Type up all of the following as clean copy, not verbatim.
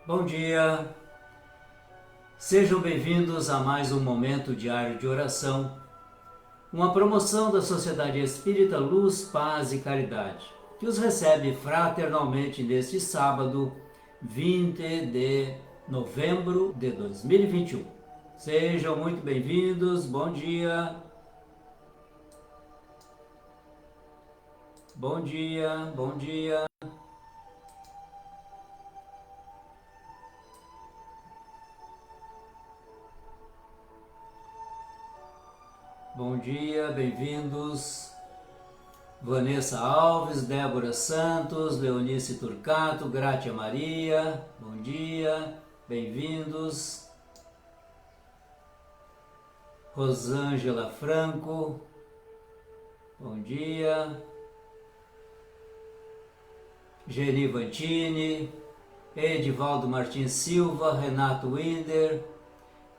Bom dia, sejam bem-vindos a mais um Momento Diário de Oração, uma promoção da Sociedade Espírita Luz, Paz e Caridade, que os recebe fraternalmente neste sábado, 20 de novembro de 2021. Sejam muito bem-vindos, bom dia. Bom dia, bom dia. Bom dia, bem-vindos. Vanessa Alves, Débora Santos, Leonice Turcato, Grátia Maria, bom dia, bem-vindos. Rosângela Franco, bom dia. Geni Vantini, Edivaldo Martins Silva, Renato Winder,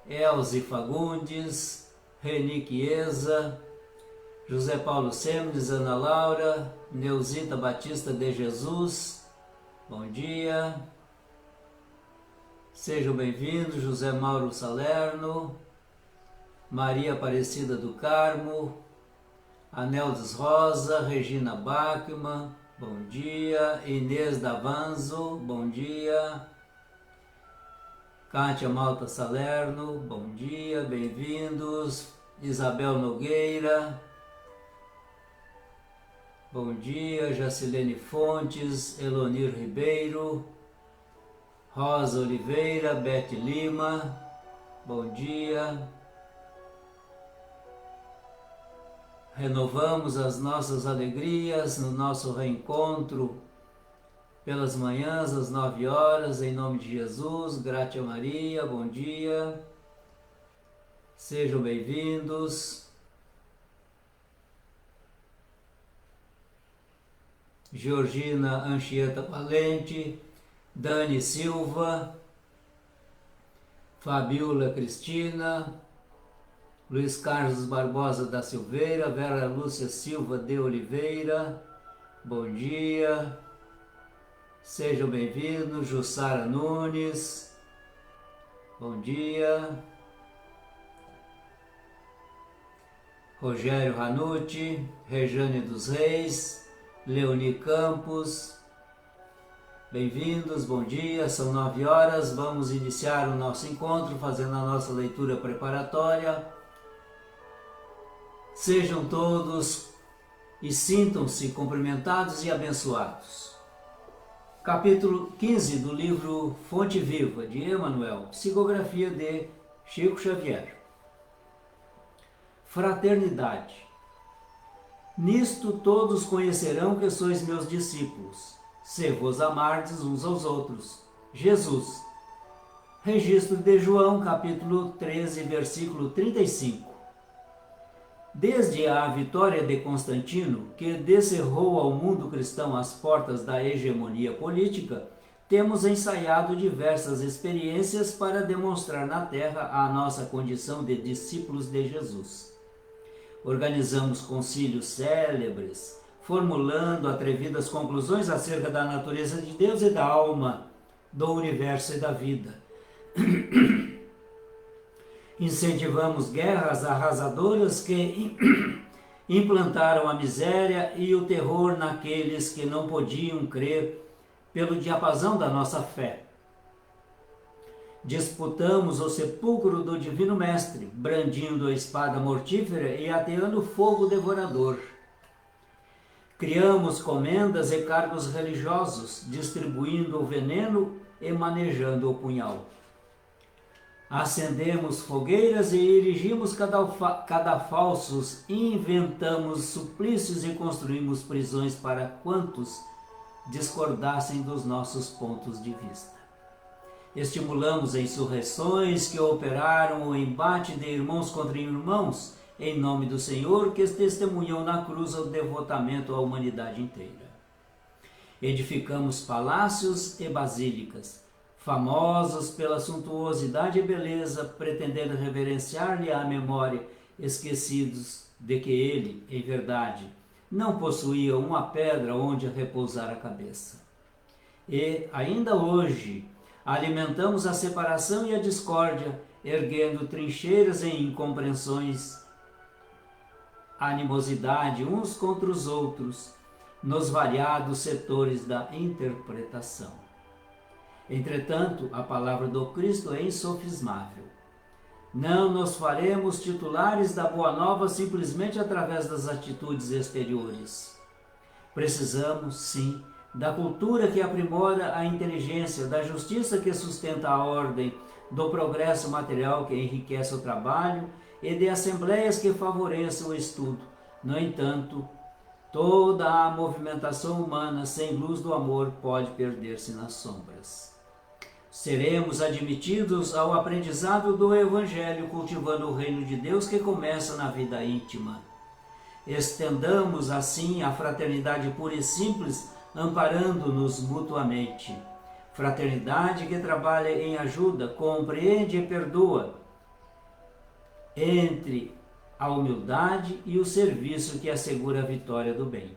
Elze Fagundes, Reni Chiesa, José Paulo Semnes, Ana Laura, Neuzita Batista de Jesus, bom dia. Sejam bem-vindos, José Mauro Salerno, Maria Aparecida do Carmo, Aneldes Rosa, Regina Bachmann, bom dia. Inês Davanzo, bom dia. Kátia Malta Salerno, bom dia, bem-vindos. Isabel Nogueira, bom dia. Jacilene Fontes, Elonir Ribeiro, Rosa Oliveira, Bete Lima, bom dia. Renovamos as nossas alegrias no nosso reencontro pelas manhãs, às 9 horas, em nome de Jesus. Grátia Maria, bom dia. Sejam bem-vindos. Georgina Anchieta Valente, Dani Silva, Fabiola Cristina, Luiz Carlos Barbosa da Silveira, Vera Lúcia Silva de Oliveira, bom dia. Sejam bem-vindos. Jussara Nunes, bom dia. Rogério Ranucci, Rejane dos Reis, Leoni Campos, bem-vindos, bom dia. São 9 horas, vamos iniciar o nosso encontro fazendo a nossa leitura preparatória. Sejam todos e sintam-se cumprimentados e abençoados. Capítulo 15 do livro Fonte Viva, de Emmanuel, psicografia de Chico Xavier. Fraternidade. Nisto todos conhecerão que sois meus discípulos, se vos amardes uns aos outros. Jesus. Registro de João, capítulo 13, versículo 35. Desde a vitória de Constantino, que descerrou ao mundo cristão as portas da hegemonia política, temos ensaiado diversas experiências para demonstrar na Terra a nossa condição de discípulos de Jesus. Organizamos concílios célebres, formulando atrevidas conclusões acerca da natureza de Deus e da alma, do universo e da vida. Incentivamos guerras arrasadoras que implantaram a miséria e o terror naqueles que não podiam crer pelo diapasão da nossa fé. Disputamos o sepulcro do Divino Mestre, brandindo a espada mortífera e ateando fogo devorador. Criamos comendas e cargos religiosos, distribuindo o veneno e manejando o punhal. Acendemos fogueiras e erigimos cadafalsos, inventamos suplícios e construímos prisões para quantos discordassem dos nossos pontos de vista. Estimulamos insurreições que operaram o embate de irmãos contra irmãos, em nome do Senhor, que testemunhou na cruz o devotamento à humanidade inteira. Edificamos palácios e basílicas, famosos pela suntuosidade e beleza, pretendendo reverenciar-lhe a memória, esquecidos de que ele, em verdade, não possuía uma pedra onde repousar a cabeça. E, ainda hoje, alimentamos a separação e a discórdia, erguendo trincheiras e incompreensões, animosidade uns contra os outros, nos variados setores da interpretação. Entretanto, a palavra do Cristo é insofismável. Não nos faremos titulares da Boa Nova simplesmente através das atitudes exteriores. Precisamos, sim, da cultura que aprimora a inteligência, da justiça que sustenta a ordem, do progresso material que enriquece o trabalho e de assembleias que favoreçam o estudo. No entanto, toda a movimentação humana sem luz do amor pode perder-se nas sombras. Seremos admitidos ao aprendizado do Evangelho, cultivando o reino de Deus que começa na vida íntima. Estendamos assim a fraternidade pura e simples, amparando-nos mutuamente. Fraternidade que trabalha em ajuda, compreende e perdoa, entre a humildade e o serviço que assegura a vitória do bem.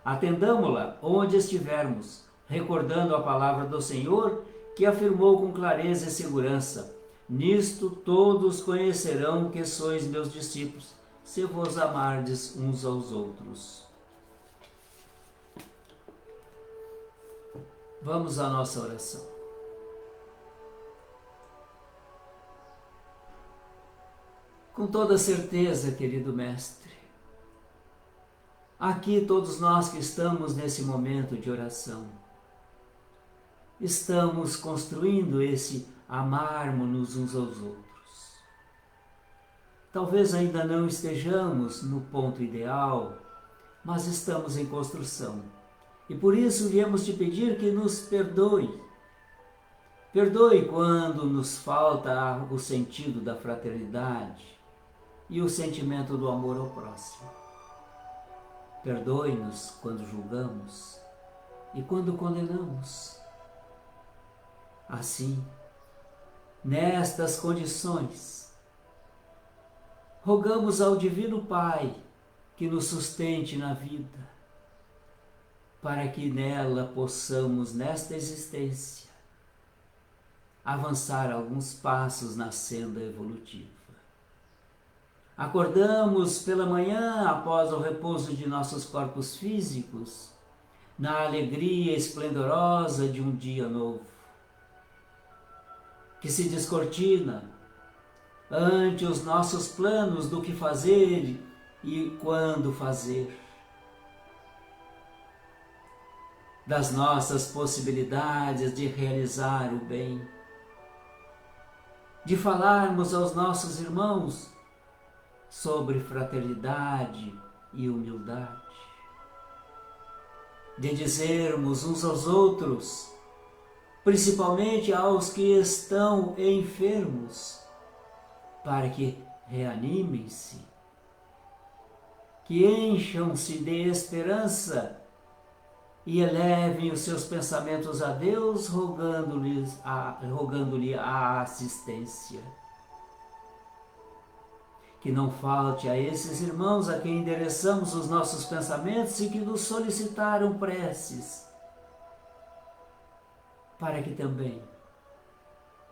Atendamo-la onde estivermos, recordando a palavra do Senhor, que afirmou com clareza e segurança: nisto todos conhecerão que sois meus discípulos, se vos amardes uns aos outros. Vamos à nossa oração. Com toda certeza, querido Mestre, aqui todos nós que estamos nesse momento de oração, estamos construindo esse amarmos-nos uns aos outros. Talvez ainda não estejamos no ponto ideal, mas estamos em construção. E por isso viemos te pedir que nos perdoe. Perdoe quando nos falta o sentido da fraternidade e o sentimento do amor ao próximo. Perdoe-nos quando julgamos e quando condenamos. Assim, nestas condições, rogamos ao Divino Pai que nos sustente na vida, para que nela possamos, nesta existência, avançar alguns passos na senda evolutiva. Acordamos pela manhã, após o repouso de nossos corpos físicos, na alegria esplendorosa de um dia novo, que se descortina ante os nossos planos do que fazer e quando fazer, das nossas possibilidades de realizar o bem, de falarmos aos nossos irmãos sobre fraternidade e humildade, de dizermos uns aos outros, principalmente aos que estão enfermos, para que reanimem-se, que encham-se de esperança e elevem os seus pensamentos a Deus, rogando-lhe a assistência. Que não falte a esses irmãos a quem endereçamos os nossos pensamentos e que nos solicitaram preces, para que também,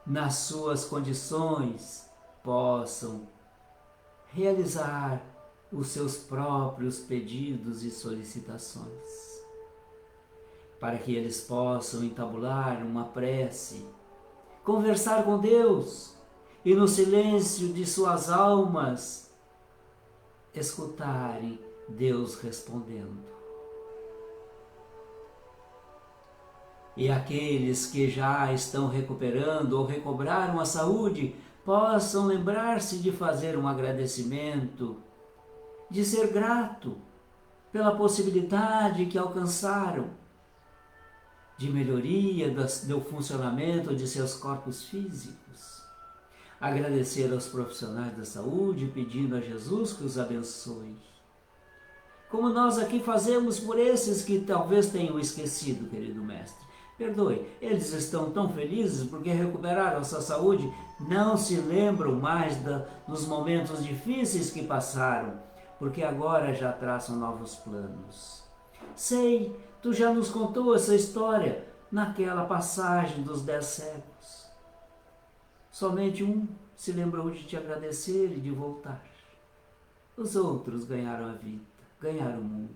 nas suas condições, possam realizar os seus próprios pedidos e solicitações, para que eles possam entabular uma prece, conversar com Deus e no silêncio de suas almas escutarem Deus respondendo. E aqueles que já estão recuperando ou recobraram a saúde possam lembrar-se de fazer um agradecimento, de ser grato pela possibilidade que alcançaram de melhoria do funcionamento de seus corpos físicos. Agradecer aos profissionais da saúde, pedindo a Jesus que os abençoe. Como nós aqui fazemos por esses que talvez tenham esquecido, querido Mestre. Perdoe, eles estão tão felizes porque recuperaram a sua saúde, não se lembram mais dos momentos difíceis que passaram, porque agora já traçam novos planos. Sei, tu já nos contou essa história naquela passagem dos 10 cegos. Somente um se lembrou de te agradecer e de voltar. Os outros ganharam a vida, ganharam o mundo.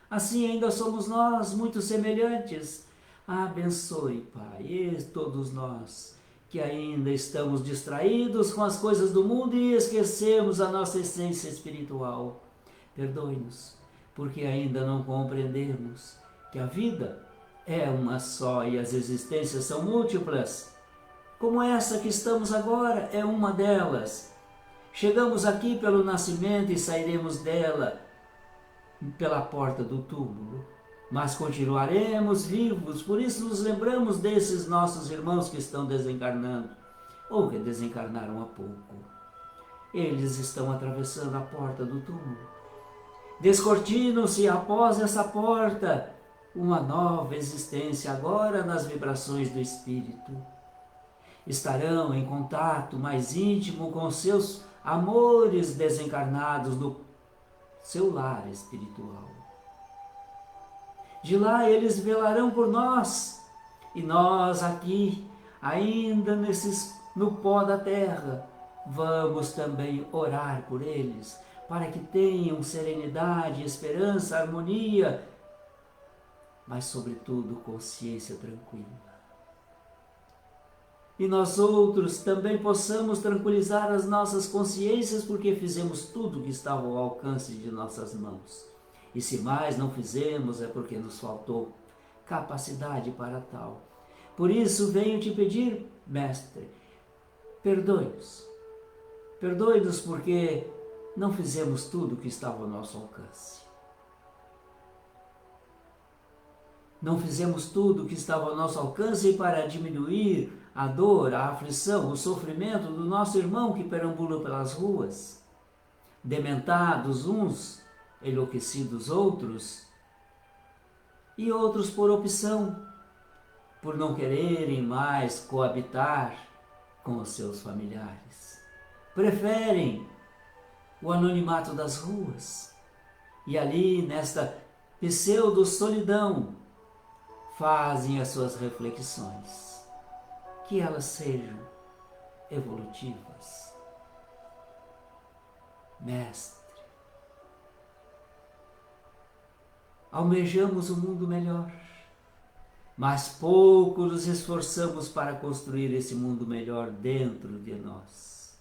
Assim ainda somos nós, muito semelhantes. Abençoe, Pai, e todos nós que ainda estamos distraídos com as coisas do mundo e esquecemos a nossa essência espiritual. Perdoe-nos, porque ainda não compreendemos que a vida é uma só e as existências são múltiplas. Como essa que estamos agora é uma delas. Chegamos aqui pelo nascimento e sairemos dela pela porta do túmulo. Mas continuaremos vivos, por isso nos lembramos desses nossos irmãos que estão desencarnando, ou que desencarnaram há pouco. Eles estão atravessando a porta do túmulo. Descortinam-se após essa porta uma nova existência, agora nas vibrações do Espírito. Estarão em contato mais íntimo com seus amores desencarnados do seu lar espiritual. De lá eles velarão por nós, e nós aqui, ainda no pó da terra, vamos também orar por eles, para que tenham serenidade, esperança, harmonia, mas sobretudo consciência tranquila. E nós outros também possamos tranquilizar as nossas consciências, porque fizemos tudo que estava ao alcance de nossas mãos. E se mais não fizemos, é porque nos faltou capacidade para tal. Por isso venho te pedir, Mestre, perdoe-nos. Perdoe-nos porque não fizemos tudo o que estava ao nosso alcance. Não fizemos tudo o que estava ao nosso alcance para diminuir a dor, a aflição, o sofrimento do nosso irmão que perambula pelas ruas, dementados uns, enlouquecidos outros, e outros por opção, por não quererem mais coabitar com os seus familiares. Preferem o anonimato das ruas e ali, nesta pseudo-solidão, fazem as suas reflexões, que elas sejam evolutivas. Mestre, almejamos um mundo melhor, mas pouco nos esforçamos para construir esse mundo melhor dentro de nós.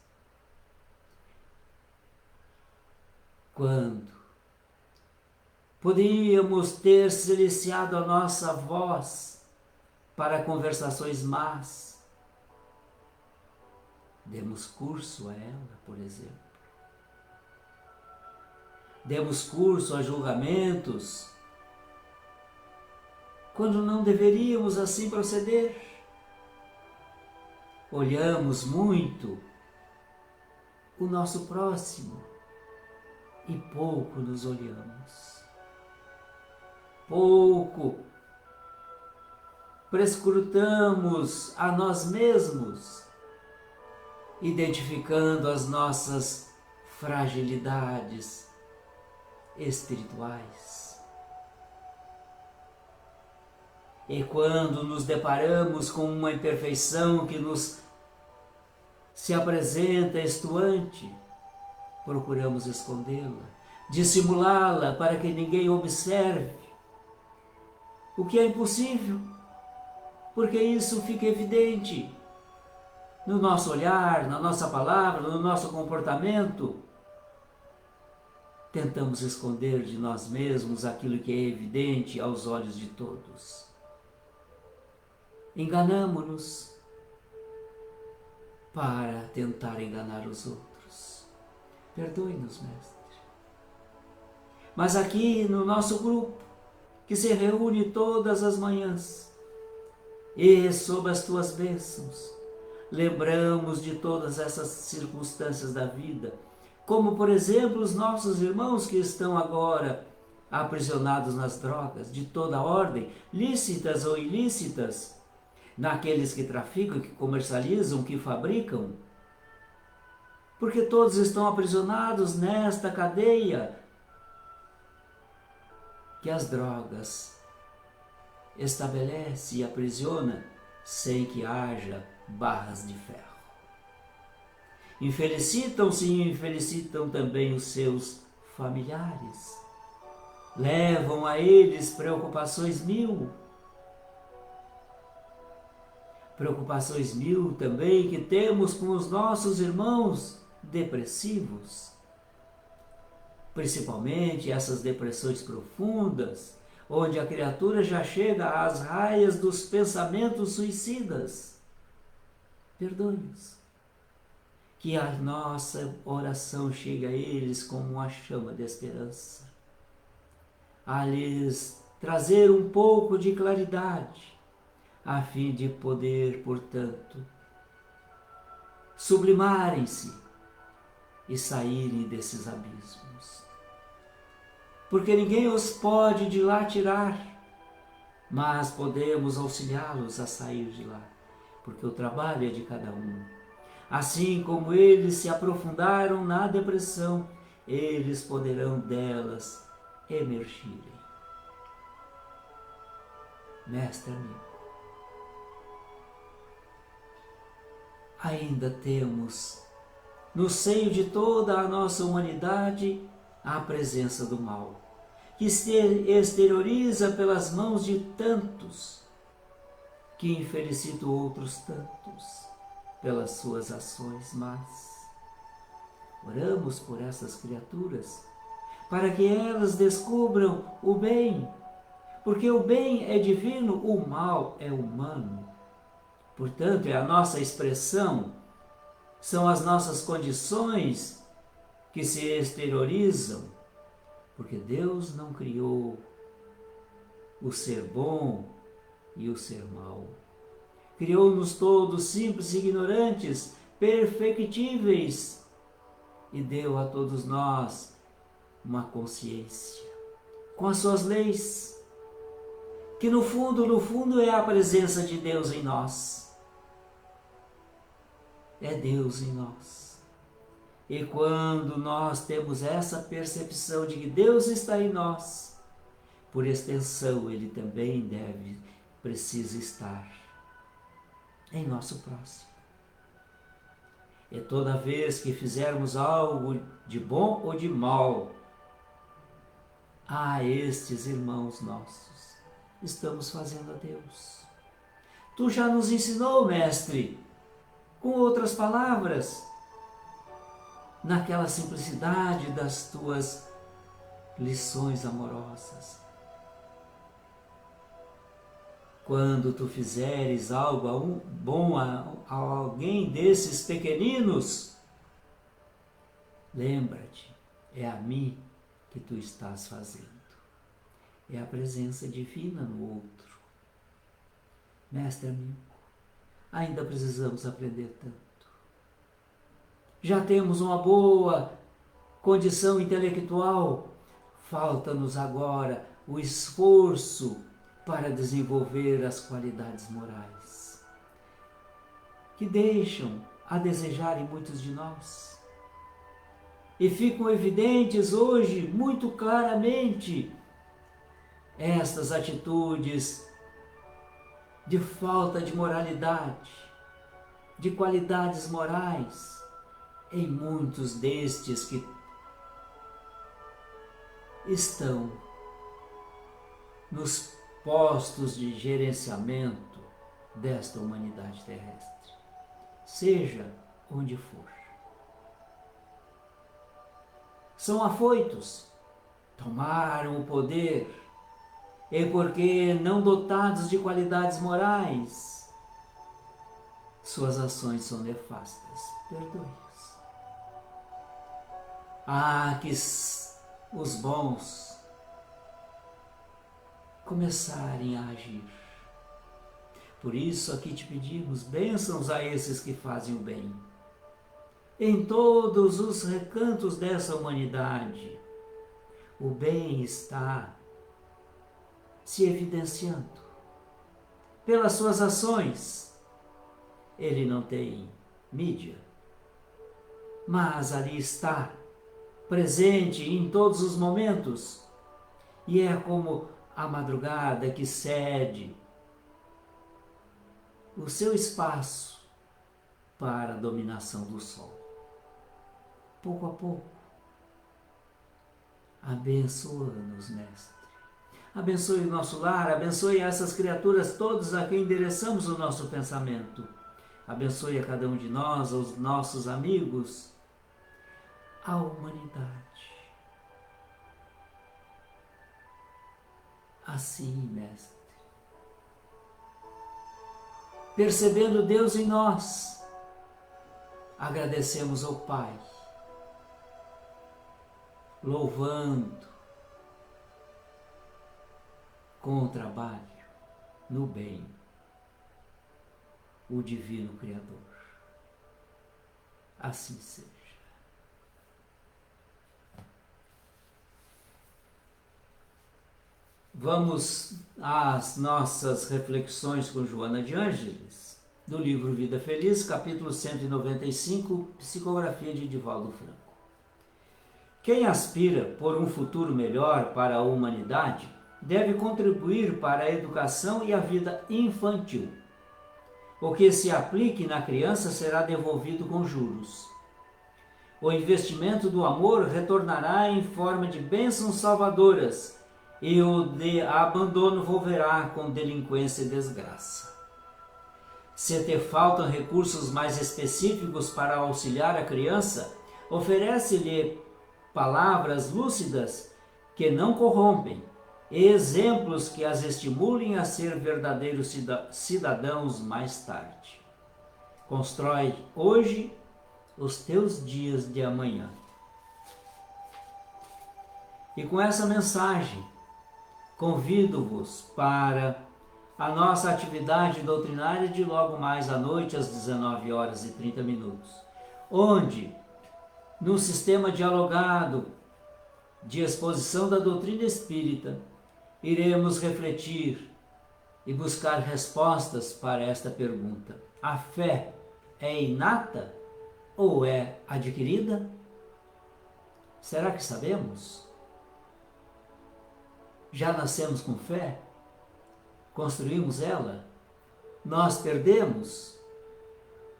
Quando podíamos ter silenciado a nossa voz para conversações más, demos curso a ela, por exemplo. Demos curso a julgamentos, quando não deveríamos assim proceder. Olhamos muito o nosso próximo e pouco nos olhamos. Pouco prescrutamos a nós mesmos, identificando as nossas fragilidades espirituais. E quando nos deparamos com uma imperfeição que nos se apresenta estuante, procuramos escondê-la, dissimulá-la para que ninguém observe, o que é impossível, porque isso fica evidente no nosso olhar, na nossa palavra, no nosso comportamento. Tentamos esconder de nós mesmos aquilo que é evidente aos olhos de todos. Enganamo-nos para tentar enganar os outros. Perdoe-nos, Mestre. Mas aqui no nosso grupo, que se reúne todas as manhãs, e sob as tuas bênçãos, lembramos de todas essas circunstâncias da vida, como por exemplo os nossos irmãos que estão agora aprisionados nas drogas de toda ordem, lícitas ou ilícitas, naqueles que traficam, que comercializam, que fabricam, porque todos estão aprisionados nesta cadeia que as drogas estabelece e aprisiona sem que haja barras de ferro. Infelicitam-se e infelicitam também os seus familiares. Levam a eles preocupações mil. Preocupações mil também que temos com os nossos irmãos depressivos. Principalmente essas depressões profundas, onde a criatura já chega às raias dos pensamentos suicidas. Perdoe-nos. Que a nossa oração chegue a eles como uma chama de esperança, a lhes trazer um pouco de claridade, a fim de poder, portanto, sublimarem-se e saírem desses abismos. Porque ninguém os pode de lá tirar, mas podemos auxiliá-los a sair de lá, porque o trabalho é de cada um. Assim como eles se aprofundaram na depressão, eles poderão delas emergirem. Mestre amigo, ainda temos no seio de toda a nossa humanidade a presença do mal, que se exterioriza pelas mãos de tantos, que infelicita outros tantos pelas suas ações más. Oramos por essas criaturas, para que elas descubram o bem, porque o bem é divino, o mal é humano. Portanto, é a nossa expressão, são as nossas condições que se exteriorizam, porque Deus não criou o ser bom e o ser mau. Criou-nos todos simples e ignorantes, perfectíveis, e deu a todos nós uma consciência, com as suas leis, que no fundo é a presença de Deus em nós. É Deus em nós. E quando nós temos essa percepção de que Deus está em nós, por extensão, Ele também precisa estar em nosso próximo. E toda vez que fizermos algo de bom ou de mal a estes irmãos nossos, estamos fazendo a Deus. Tu já nos ensinou, Mestre, com outras palavras, naquela simplicidade das tuas lições amorosas. Quando tu fizeres algo bom a alguém desses pequeninos, lembra-te, é a mim que tu estás fazendo. É a presença divina no outro. Mestre amigo, ainda precisamos aprender tanto. Já temos uma boa condição intelectual, falta-nos agora o esforço para desenvolver as qualidades morais, que deixam a desejar em muitos de nós. E ficam evidentes hoje, muito claramente, estas atitudes de falta de moralidade, de qualidades morais, em muitos destes que estão nos postos de gerenciamento desta humanidade terrestre, seja onde for. São afoitos, tomaram o poder, e porque não dotados de qualidades morais, suas ações são nefastas. Perdoe-os. Que os bons começarem a agir. Por isso aqui te pedimos bênçãos a esses que fazem o bem. Em todos os recantos dessa humanidade, o bem está se evidenciando. Pelas suas ações, ele não tem mídia, mas ali está, presente em todos os momentos, e é como a madrugada que cede o seu espaço para a dominação do sol. Pouco a pouco, abençoa-nos, Mestre. Abençoe o nosso lar, abençoe essas criaturas todas a quem endereçamos o nosso pensamento. Abençoe a cada um de nós, aos nossos amigos, a humanidade. Assim, Mestre, percebendo Deus em nós, agradecemos ao Pai, louvando com o trabalho no bem o Divino Criador. Assim seja. Vamos às nossas reflexões com Joana de Ângeles, do livro Vida Feliz, capítulo 195, psicografia de Divaldo Franco. Quem aspira por um futuro melhor para a humanidade deve contribuir para a educação e a vida infantil. O que se aplique na criança será devolvido com juros. O investimento do amor retornará em forma de bênçãos salvadoras, e o de abandono volverá com delinquência e desgraça. Se te faltam recursos mais específicos para auxiliar a criança, oferece-lhe palavras lúcidas que não corrompem, e exemplos que as estimulem a ser verdadeiros cidadãos mais tarde. Constrói hoje os teus dias de amanhã. E com essa mensagem, convido-vos para a nossa atividade doutrinária de logo mais à noite, às 19h30, onde, no sistema dialogado de exposição da doutrina espírita, iremos refletir e buscar respostas para esta pergunta: a fé é inata ou é adquirida? Será que sabemos? Já nascemos com fé? Construímos ela? Nós perdemos?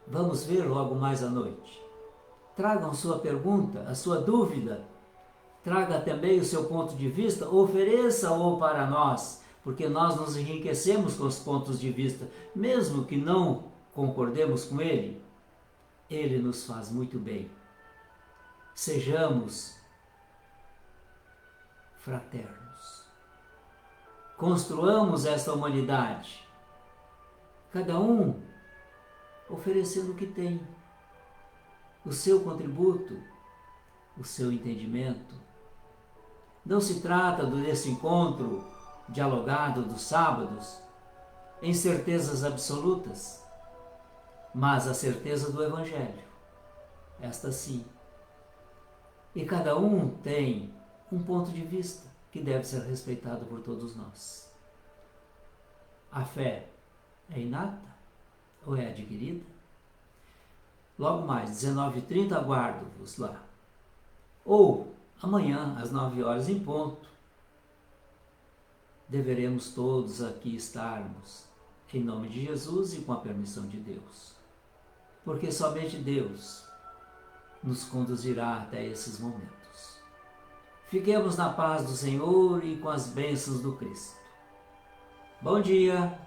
Vamos ver logo mais à noite. Tragam sua pergunta, a sua dúvida. Traga também o seu ponto de vista, ofereça-o para nós, porque nós nos enriquecemos com os pontos de vista, mesmo que não concordemos com ele nos faz muito bem. Sejamos fraternos. Construamos esta humanidade, cada um oferecendo o que tem, o seu contributo, o seu entendimento. Não se trata desse encontro dialogado dos sábados em certezas absolutas, mas a certeza do Evangelho, esta sim. E cada um tem um ponto de vista que deve ser respeitado por todos nós. A fé é inata ou é adquirida? Logo mais, 19h30, aguardo-vos lá. Ou amanhã, às 9h em ponto, deveremos todos aqui estarmos, em nome de Jesus e com a permissão de Deus. Porque somente Deus nos conduzirá até esses momentos. Fiquemos na paz do Senhor e com as bênçãos do Cristo. Bom dia!